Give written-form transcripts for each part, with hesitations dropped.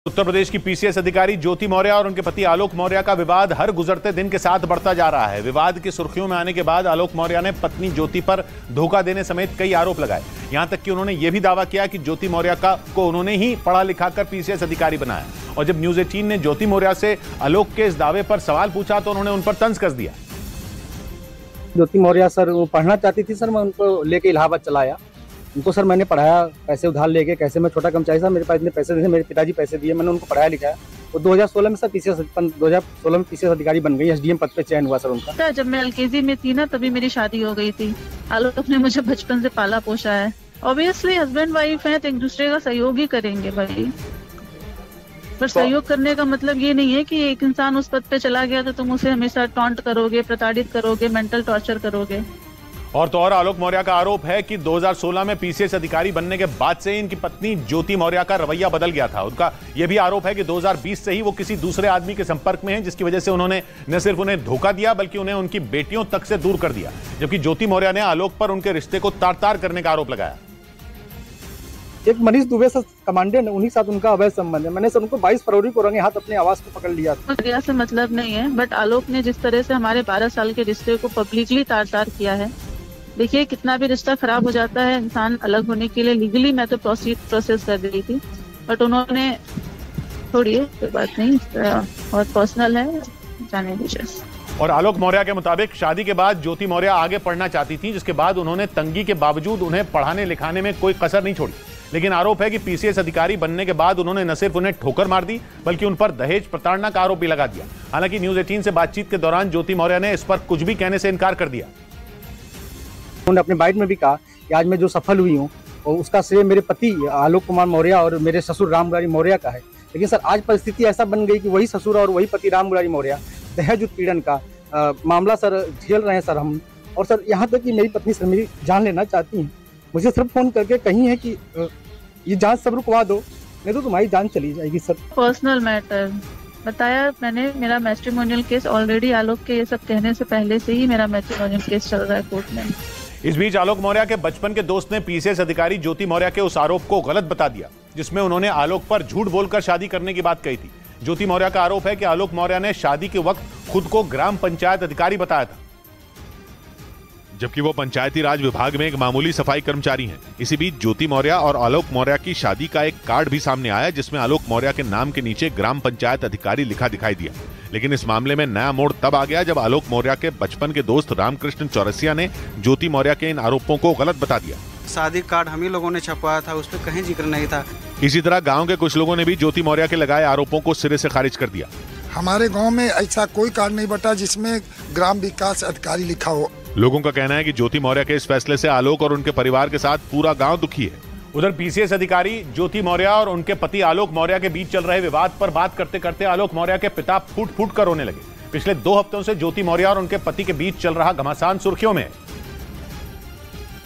उत्तर प्रदेश की पीसीएस अधिकारी ज्योति मौर्य और उनके पति आलोक मौर्य का विवाद हर गुजरते दिन के साथ बढ़ता जा रहा है। विवाद की सुर्खियों में आने के बाद आलोक मौर्य ने पत्नी ज्योति पर धोखा देने समेत कई आरोप लगाए। यहां तक कि उन्होंने यह भी दावा किया कि ज्योति मौर्य को उन्होंने ही पढ़ा लिखाकर पीसीएस अधिकारी बनाया। और जब न्यूज 18 ने ज्योति मौर्य से आलोक के इस दावे पर सवाल पूछा तो उन्होंने उन पर तंज कस दिया। ज्योति मौर्य सर वो पढ़ना चाहती थी सर, मैं उनको लेके इलाहाबाद चला आया। उनको सर मैंने पढ़ाया, पैसे उधार लेके। कैसे मैं छोटा कर्मचारी सर, मेरे पास इतने पैसे नहीं थे, मेरे पिताजी पैसे दिए, मैंने उनको पढ़ाया लिखाया। वो 2016 में सर 2016 में पीसीएस अधिकारी बन गई, एसडीएम पद पे चयन हुआ सर उनका। जब मैं एलकेजी में थी ना तभी मेरी शादी हो गई थी। आलोक ने मुझे बचपन से पाला पोसा है। ऑब्वियसली हस्बैंड वाइफ है तो एक दूसरे का सहयोग ही करेंगे भाई, पर सहयोग करने का मतलब ये नहीं है कि एक इंसान उस पद पे चला गया तो तुम उसे हमेशा टॉन्ट करोगे, प्रताड़ित करोगे, मेंटल टॉर्चर करोगे। और तो और आलोक मौर्य का आरोप है कि 2016 में पीसीएस अधिकारी बनने के बाद से इनकी पत्नी ज्योति मौर्य का रवैया बदल गया था। उनका यह भी आरोप है कि 2020 से ही वो किसी दूसरे आदमी के संपर्क में हैं, जिसकी वजह से उन्होंने न सिर्फ उन्हें धोखा दिया बल्कि उन्हें उनकी बेटियों तक से दूर कर दिया। जबकि ज्योति मौर्य ने आलोक पर उनके रिश्ते को तार-तार करने का आरोप लगाया। एक मनीष दुबे सर कमांडेंट, उन्हीं साथ उनका अवैध संबंध है। मैंने सर उनको 22 फरवरी को रंगे हाथ अपने आवास को पकड़ लिया था। से मतलब नहीं है, बट आलोक ने जिस तरह से हमारे 12 साल के रिश्ते को पब्लिकली तार-तार किया है। देखिए कितना भी रिश्ता खराब हो जाता है, इंसान अलग होने के लिए लीगली मैं तो प्रोसेस कर रही थी, बट उन्होंने छोड़िए कोई बात नहीं, और पर्सनल है, जाने दीजिए। और आलोक मौर्य के मुताबिक शादी के बाद ज्योति मौर्य आगे पढ़ना चाहती थी, जिसके बाद उन्होंने तंगी के बावजूद उन्हें पढ़ाने लिखाने में कोई कसर नहीं छोड़ी। लेकिन आरोप है कि पीसीएस अधिकारी बनने के बाद उन्होंने न सिर्फ उन्हें ठोकर मार दी बल्कि उन पर दहेज प्रताड़ना का आरोप भी लगा दिया। हालांकि न्यूज 18 से बातचीत के दौरान ज्योति मौर्य ने इस पर कुछ भी कहने से इनकार कर दिया। उन्होंने अपने बाइट में भी कहा कि आज मैं जो सफल हुई हूँ और उसका श्रेय मेरे पति आलोक कुमार मौर्य और मेरे ससुर राम मुरारी मौर्य का है। लेकिन सर आज परिस्थिति ऐसा बन गई कि वही ससुर और वही पति राम मुरारी मौर्य दहेज उत्पीड़न का मामला सर झेल रहे हैं सर हम। और सर यहाँ तक कि मेरी पत्नी सर मेरी जान लेना चाहती हैं। मुझे सर फोन करके कही है कि ये जांच सब रुकवा दो, नहीं तो तुम्हारी जान चली जाएगी। सर पर्सनल मैटर बताया मैंने, मेरा मैट्रिमोनियल केस ऑलरेडी आलोक के ये सब कहने से पहले से ही मेरा मैट्रिमोनियल केस चल रहा है कोर्ट में। इस बीच आलोक मौर्य के बचपन के दोस्त ने पीसीएस अधिकारी ज्योति मौर्य के उस आरोप को गलत बता दिया जिसमें उन्होंने आलोक पर झूठ बोलकर शादी करने की बात कही थी। ज्योति मौर्य का आरोप है कि आलोक मौर्य ने शादी के वक्त खुद को ग्राम पंचायत अधिकारी बताया था, जबकि वो पंचायती राज विभाग में एक मामूली सफाई कर्मचारी हैं। इसी बीच ज्योति मौर्य और आलोक मौर्य की शादी का एक कार्ड भी सामने आया जिसमें आलोक मौर्य के नाम के नीचे ग्राम पंचायत अधिकारी लिखा दिखाई दिया। लेकिन इस मामले में नया मोड़ तब आ गया जब आलोक मौर्य के बचपन के दोस्त रामकृष्ण चौरसिया ने ज्योति मौर्य के इन आरोपों को गलत बता दिया। शादी कार्ड हम ही लोगों ने छपवाया था, उस पर कहीं जिक्र नहीं था। इसी तरह गाँव के कुछ लोगों ने भी ज्योति मौर्य के लगाए आरोपों को सिरे से खारिज कर दिया। हमारे गाँव में ऐसा कोई कार्ड नहीं बटा जिसमें ग्राम विकास अधिकारी लिखा हो। लोगों का कहना है कि ज्योति मौर्य के इस फैसले से आलोक और उनके परिवार के साथ पूरा गांव दुखी है। उधर पीसीएस अधिकारी ज्योति मौर्य और उनके पति आलोक मौर्य के बीच चल रहे विवाद पर बात करते करते आलोक मौर्य के पिता फूट फूट कर रोने लगे। पिछले 2 हफ्तों से ज्योति मौर्य और उनके पति के बीच चल रहा घमासान सुर्खियों में,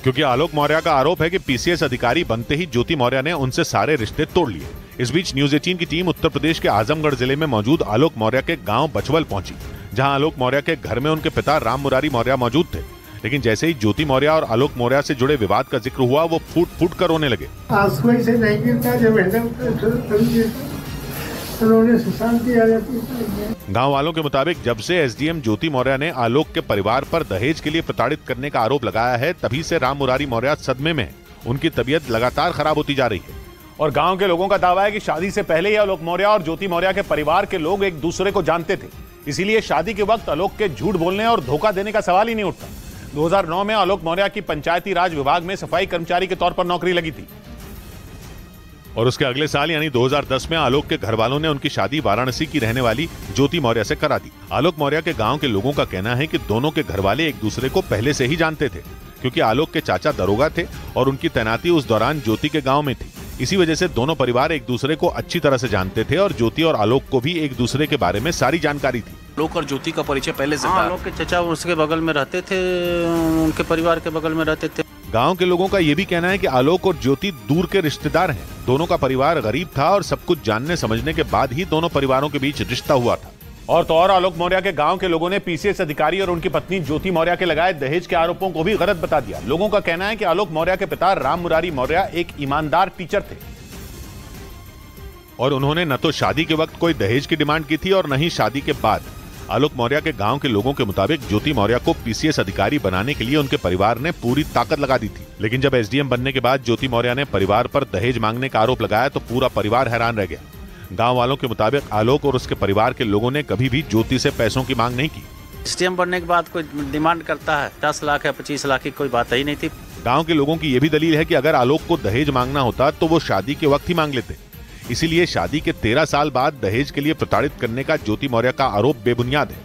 क्योंकि आलोक मौर्य का आरोप है कि पीसीएस अधिकारी बनते ही ज्योति मौर्य ने उनसे सारे रिश्ते तोड़ लिए। इस बीच न्यूज 18 की टीम उत्तर प्रदेश के आजमगढ़ जिले में मौजूद आलोक मौर्य के गांव बचवल पहुंची, जहां आलोक मौर्य के घर में उनके पिता राम मुरारी मौर्य मौजूद थे। लेकिन जैसे ही ज्योति मौर्य और आलोक मौर्य से जुड़े विवाद का जिक्र हुआ वो फूट फूट कर रोने लगे। से नहीं गिरता, जब गांव वालों के मुताबिक जब से एसडीएम ज्योति मौर्य ने आलोक के परिवार पर दहेज के लिए प्रताड़ित करने का आरोप लगाया है, तभी से राम मुरारी मौर्य सदमे में है। उनकी तबीयत लगातार खराब होती जा रही है। और गांव के लोगों का दावा है कि शादी से पहले ही आलोक मौर्य और ज्योति मौर्य के परिवार के लोग एक दूसरे को जानते थे, इसीलिए शादी के वक्त आलोक के झूठ बोलने और धोखा देने का सवाल ही नहीं उठता। 2009 में आलोक मौर्य की पंचायती राज विभाग में सफाई कर्मचारी के तौर पर नौकरी लगी थी और उसके अगले साल यानी 2010 में आलोक के घर वालों ने उनकी शादी वाराणसी की रहने वाली ज्योति मौर्य से करा दी। आलोक मौर्य के गांव के लोगों का कहना है कि दोनों के घर वाले एक दूसरे को पहले से ही जानते थे, क्योंकि आलोक के चाचा दरोगा थे और उनकी तैनाती उस दौरान ज्योति के गाँव में थी। इसी वजह से दोनों परिवार एक दूसरे को अच्छी तरह से जानते थे और ज्योति और आलोक को भी एक दूसरे के बारे में सारी जानकारी थी। आलोक और ज्योति का परिचय पहले से था। आलोक के चचा उसके बगल में रहते थे, उनके परिवार के बगल में रहते थे। गांव के लोगों का यह भी कहना है कि आलोक और ज्योति दूर के रिश्तेदार हैं। दोनों का परिवार गरीब था और सब कुछ जानने समझने के बाद ही दोनों परिवारों के बीच रिश्ता हुआ था। और तो और आलोक मौर्य के गांव के लोगों ने पीसीएस अधिकारी और उनकी पत्नी ज्योति मौर्य के लगाए दहेज के आरोपों को भी गलत बता दिया। लोगों का कहना है कि आलोक मौर्य के पिता राम मुरारी मौर्य एक ईमानदार टीचर थे और उन्होंने न तो शादी के वक्त कोई दहेज की डिमांड की थी और न ही शादी के बाद। आलोक मौर्य के गांव के लोगों के मुताबिक ज्योति मौर्य को पीसीएस अधिकारी बनाने के लिए उनके परिवार ने पूरी ताकत लगा दी थी। लेकिन जब एसडीएम बनने के बाद ज्योति मौर्य ने परिवार पर दहेज मांगने का आरोप लगाया तो पूरा परिवार हैरान रह गया। गांव वालों के मुताबिक आलोक और उसके परिवार के लोगों ने कभी भी ज्योति से पैसों की मांग नहीं की। एसडीएम बनने के बाद कोई डिमांड करता है 10 लाख या 25 लाख की कोई बात ही नहीं थी। गांव के लोगों की यह भी दलील है कि अगर आलोक को दहेज मांगना होता तो वो शादी के वक्त ही मांग लेते। इसीलिए शादी के 13 साल बाद दहेज के लिए प्रताड़ित करने का ज्योति मौर्य का आरोप बेबुनियाद है।